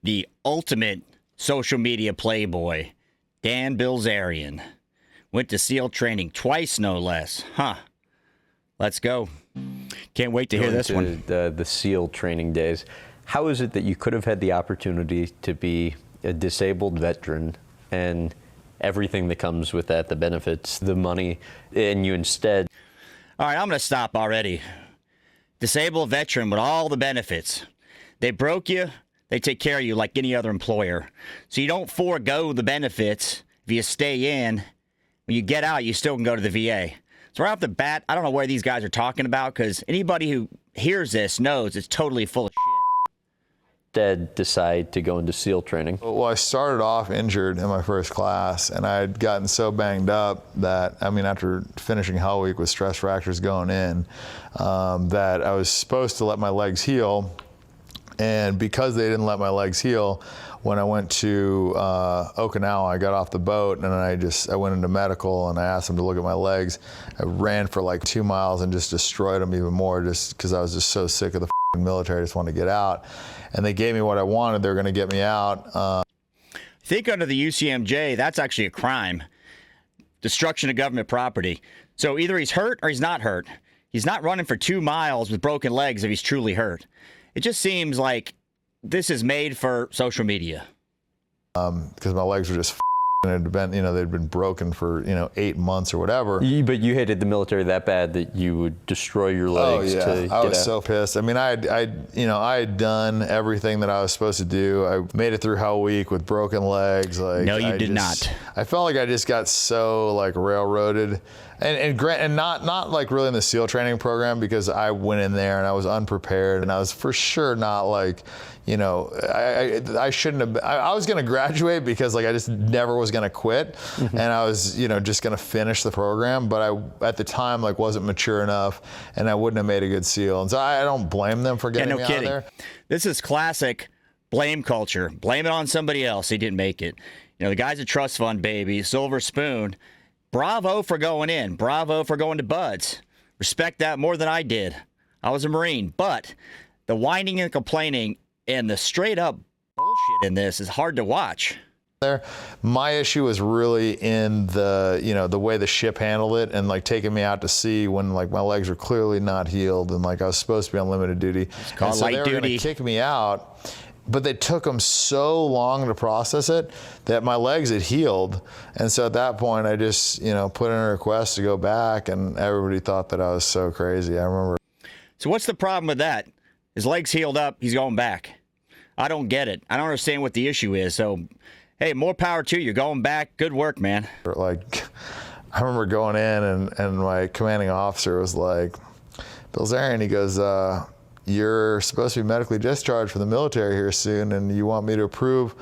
the ultimate social media playboy, Dan Bilzerian. Went to SEAL training twice, no less. Huh. Let's go. Can't wait to hear this one. The SEAL training days. How is it that you could have had the opportunity to be a disabled veteran and everything that comes with that, the benefits, the money, and you instead... All right, I'm going to stop already. Disabled veteran with all the benefits. They broke you, they take care of you like any other employer. So you don't forego the benefits if you stay in. When you get out, you still can go to the VA. So right off the bat, I don't know where these guys are talking about, because anybody who hears this knows it's totally full of shit. Instead decide to go into SEAL training? Well, I started off injured in my first class, and I had gotten so banged up that, I mean, after finishing Hell Week with stress fractures going in, that I was supposed to let my legs heal. And because they didn't let my legs heal, when I went to Okinawa, I got off the boat and I went into medical and I asked them to look at my legs. I ran for like 2 miles and just destroyed them even more, just because I was just so sick of the military. I just wanted to get out. And they gave me what I wanted. They were going to get me out. I think under the UCMJ, that's actually a crime. Destruction of government property. So either he's hurt or he's not hurt. He's not running for 2 miles with broken legs if he's truly hurt. It just seems like this is made for social media. Because my legs were just and it had been, they'd been broken for, 8 months or whatever. But you hated the military that bad that you would destroy your legs to get out? I was so pissed. I mean, I had done everything that I was supposed to do. I made it through Hell Week with broken legs. Like, no, you did not. I felt like I just got so like railroaded. And not like really in the SEAL training program, because I went in there and I was unprepared and I was for sure not like, I shouldn't have. I was going to graduate because like I just never was going to quit, and I was just going to finish the program. But I at the time like wasn't mature enough, and I wouldn't have made a good SEAL. And so I don't blame them for getting me out of there. This is classic blame culture. Blame it on somebody else. He didn't make it. The guy's a trust fund baby, silver spoon. Bravo for going in. Bravo for going to Buds. Respect that more than I did. I was a Marine. But the whining and complaining and the straight up bullshit in this is hard to watch. My issue was really in the the way the ship handled it and like taking me out to sea when like my legs were clearly not healed and like I was supposed to be on limited duty. It's called so light they were duty. Going to kick me out. But they took them so long to process it that my legs had healed. And so at that point, I just, put in a request to go back, and everybody thought that I was so crazy. I remember. So what's the problem with that? His legs healed up. He's going back. I don't get it. I don't understand what the issue is. So, hey, more power to you. Going back. Good work, man. Like, I remember going in and my commanding officer was like, Bilzerian, he goes, you're supposed to be medically discharged from the military here soon, and you want me to approve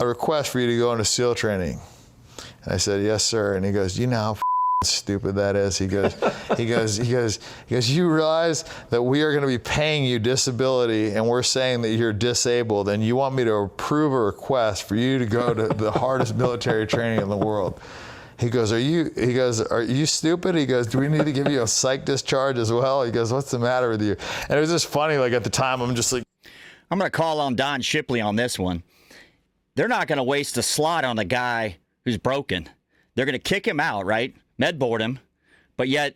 a request for you to go into SEAL training. And I said, yes, sir. And he goes, you know how stupid that is? He goes, you realize that we are going to be paying you disability, and we're saying that you're disabled, and you want me to approve a request for you to go to the hardest military training in the world. He goes, are you stupid? He goes, do we need to give you a psych discharge as well? He goes, what's the matter with you? And it was just funny, like at the time, I'm just like. I'm going to call on Don Shipley on this one. They're not going to waste a slot on a guy who's broken. They're going to kick him out, right? Med board him. But yet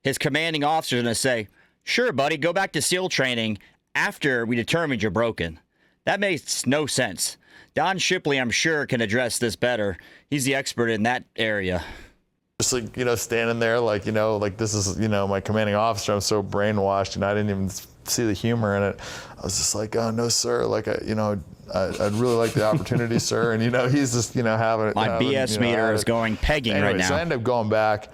his commanding officer is going to say, sure, buddy, go back to SEAL training after we determined you're broken. That makes no sense. Don Shipley, I'm sure, can address this better. He's the expert in that area. Just like, standing there like, like this is, my commanding officer. I'm so brainwashed and I didn't even see the humor in it. I was just like, oh, no, sir. Like, I'd really like the opportunity, sir. And, he's just, having it. My BS meter is going pegging right now. So I ended up going back.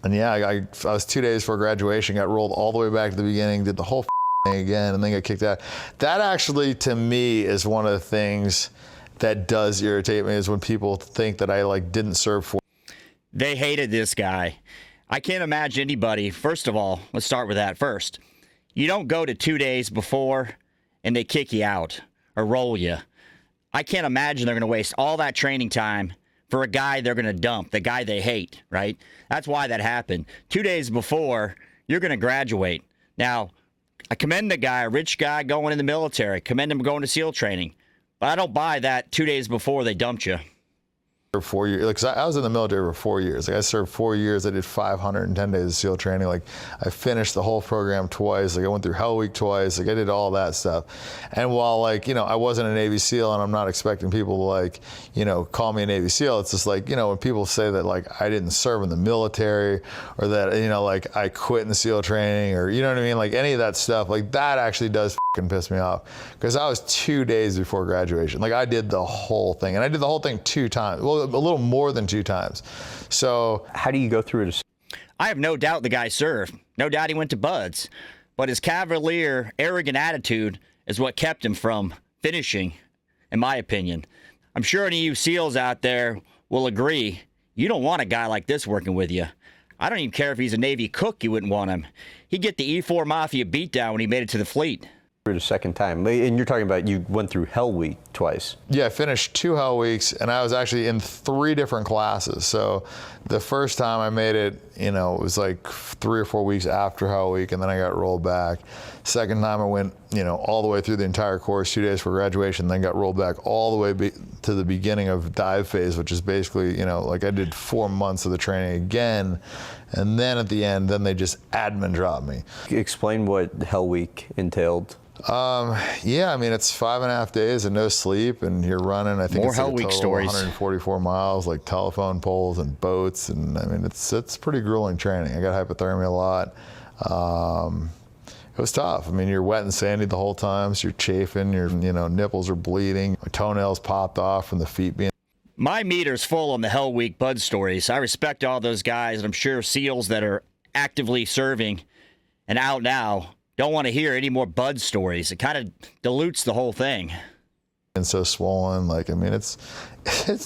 And yeah, I was 2 days before graduation, got rolled all the way back to the beginning, did the whole thing again, and then got kicked out. That actually, to me, is one of the things that does irritate me, is when people think that I didn't serve for. They hated this guy. I can't imagine anybody. First of all, let's start with that first. You don't go to 2 days before and they kick you out or roll you. I can't imagine they're going to waste all that training time for a guy they're going to dump, the guy they hate, right? That's why that happened. 2 days before, you're going to graduate. Now, I commend the guy, a rich guy going in the military. Commend him going to SEAL training. But I don't buy that 2 days before they dumped you. For 4 years, like, 'cause I was in the military for 4 years. Like, I served 4 years. I did 510 days of SEAL training. Like, I finished the whole program twice. Like, I went through Hell Week twice. Like, I did all that stuff. And while, like, you know, I wasn't a Navy SEAL, and I'm not expecting people to, like, you know, call me a Navy SEAL. It's just like, you know, when people say that, like, I didn't serve in the military, or that, you know, like, I quit in the SEAL training, or, you know what I mean? Like, any of that stuff, like, that actually does fucking piss me off, because I was 2 days before graduation. Like, I did the whole thing, and I did the whole thing 2 times. Well, a little more than 2 times. So How do you go through it? I have no doubt the guy served. No doubt he went to Buds. But his cavalier, arrogant attitude is what kept him from finishing, in my opinion. I'm sure any of you SEALs out there will agree. You don't want a guy like this working with you. I don't even care if he's a Navy cook, you wouldn't want him. He'd get the E4 Mafia beatdown when he made it to the fleet. A second time, and you're talking about you went through Hell Week twice. yeah, I finished 2 Hell Weeks, and I was actually in 3 different classes. So the first time I made it, you know, it was like 3 or 4 weeks after Hell Week, and then I got rolled back. Second time I went, you know, all the way through the entire course, 2 days for graduation, then got rolled back all the way to the beginning of dive phase, which is basically, you know, like I did 4 months of the training again, and then at the end, then they just admin dropped me. Explain what Hell Week entailed. Yeah, I mean, it's 5.5 days and no sleep, and you're running, I think More it's like Hell a Week total stories. 144 miles, like telephone poles and boats, and I mean, it's pretty grueling training. I got hypothermia a lot. It was tough. I mean, you're wet and sandy the whole time, so you're chafing, your, you know, nipples are bleeding, my toenails popped off from the feet being. My meter's full on the Hell Week Bud stories. I respect all those guys, and I'm sure SEALs that are actively serving and out now don't want to hear any more Bud stories. It kind of dilutes the whole thing. And so swollen, like, I mean, it's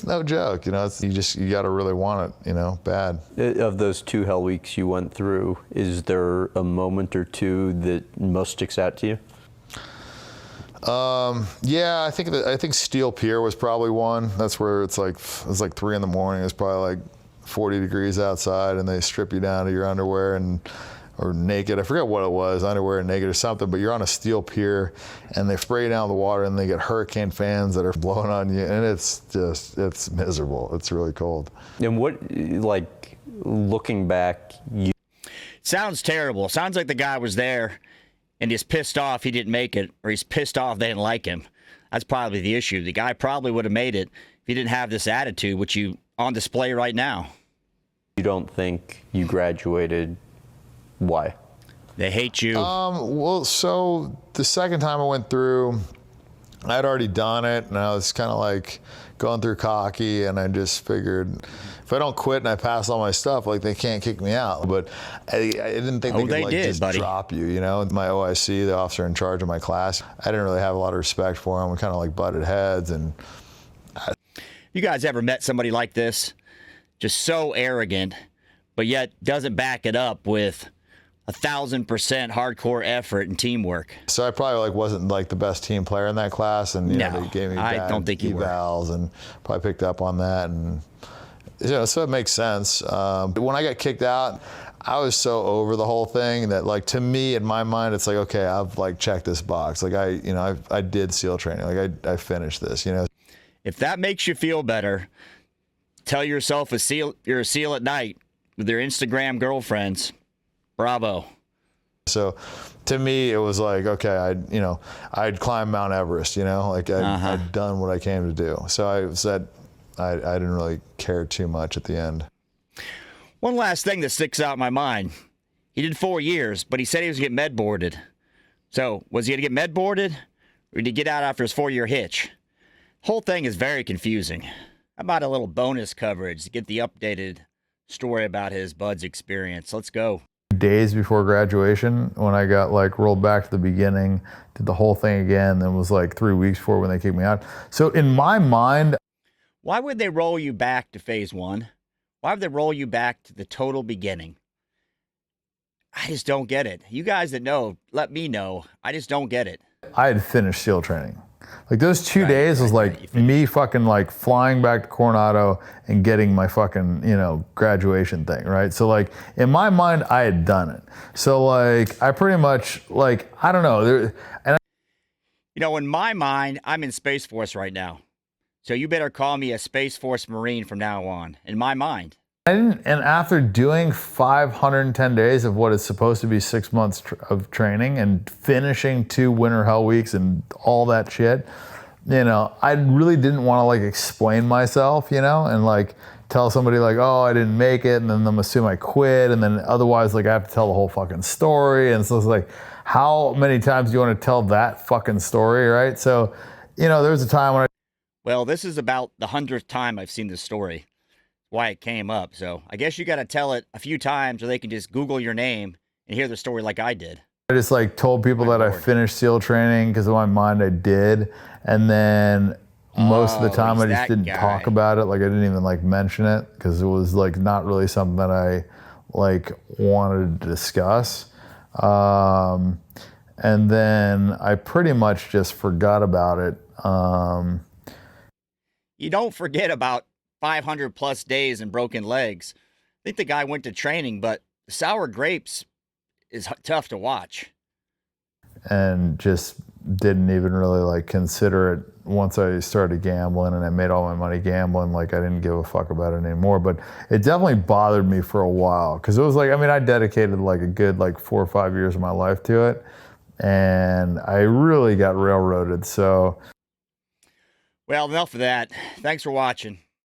no joke, you know. You got to really want it, you know, bad. Of those 2 Hell Weeks you went through, is there a moment or two that most sticks out to you? Yeah, I think Steel Pier was probably one. That's where it's like 3 in the morning. It's probably like 40 degrees outside, and they strip you down to your underwear or naked. I forget what it was, underwear and naked or something, but you're on a steel pier, and they spray you down the water, and they get hurricane fans that are blowing on you, and it's miserable. It's really cold. And what, like, looking back, Sounds terrible. Sounds like the guy was there and he's pissed off he didn't make it, or he's pissed off they didn't like him. That's probably the issue. The guy probably would have made it if he didn't have this attitude, which you on display right now. you don't think you graduated. Why? They hate you. Well, so the second time I went through, I'd already done it, and I was kind of like going through cocky, and I just figured if I don't quit and I pass all my stuff, like, they can't kick me out. But I didn't think they could like just drop you, you know. My OIC, the officer in charge of my class, I didn't really have a lot of respect for him. We kind of like butted heads. And you guys ever met somebody like this? Just so arrogant, but yet doesn't back it up with 1,000% hardcore effort and teamwork. So I probably like wasn't like the best team player in that class, and you know, they gave me bad evals, and probably picked up on that, and you know, so it makes sense. When I got kicked out, I was so over the whole thing that, like, to me, in my mind, it's like, okay, I've like checked this box. Like, I did SEAL training. Like, I finished this, you know. If that makes you feel better, tell yourself you're a SEAL at night with your Instagram girlfriends. Bravo. So to me, it was like, okay, I'd climbed Mount Everest, you know, like I'd done what I came to do. So I said, I didn't really care too much at the end. One last thing that sticks out in my mind. He did 4 years, but he said he was going to get med boarded. So was he going to get med boarded, or did he get out after his 4-year hitch? Whole thing is very confusing. How about a little bonus coverage to get the updated story about his Bud's experience? Let's go. Days before graduation, when I got like rolled back to the beginning, did the whole thing again, then was like 3 weeks before when they kicked me out. So in my mind, why would they roll you back to phase 1? Why would they roll you back to the total beginning? I just don't get it. You guys that know, let me know. I just don't get it. I had finished SEAL training. Like, those 2 days was like me fucking like flying back to Coronado and getting my fucking, you know, graduation thing, right? So like in my mind, I had done it. So like I pretty much, like, I don't know. You know, in my mind, I'm in Space Force right now. So you better call me a Space Force Marine from now on, in my mind. And after doing 510 days of what is supposed to be 6 months of training and finishing 2 winter hell weeks and all that shit, you know, I really didn't want to like explain myself, you know, and like tell somebody like, oh, I didn't make it, and then them assume I quit, and then otherwise like I have to tell the whole fucking story. And so it's like, how many times do you want to tell that fucking story, right? So, you know, there was a time when Well, this is about the 100th time I've seen this story, why it came up. So I guess you got to tell it a few times or they can just Google your name and hear the story like I did. I just like told people that I finished SEAL training because in my mind I did. And then most of the time I just didn't talk about it. Like I didn't even like mention it because it was like not really something that I like wanted to discuss. And then I pretty much just forgot about it. You don't forget about 500 plus days and broken legs. I think the guy went to training, but sour grapes is tough to watch. And just didn't even really like consider it once I started gambling and I made all my money gambling. Like I didn't give a fuck about it anymore, but it definitely bothered me for a while because it was like, I mean, I dedicated like a good like 4 or 5 years of my life to it and I really got railroaded. So well, enough of that. Thanks for watching.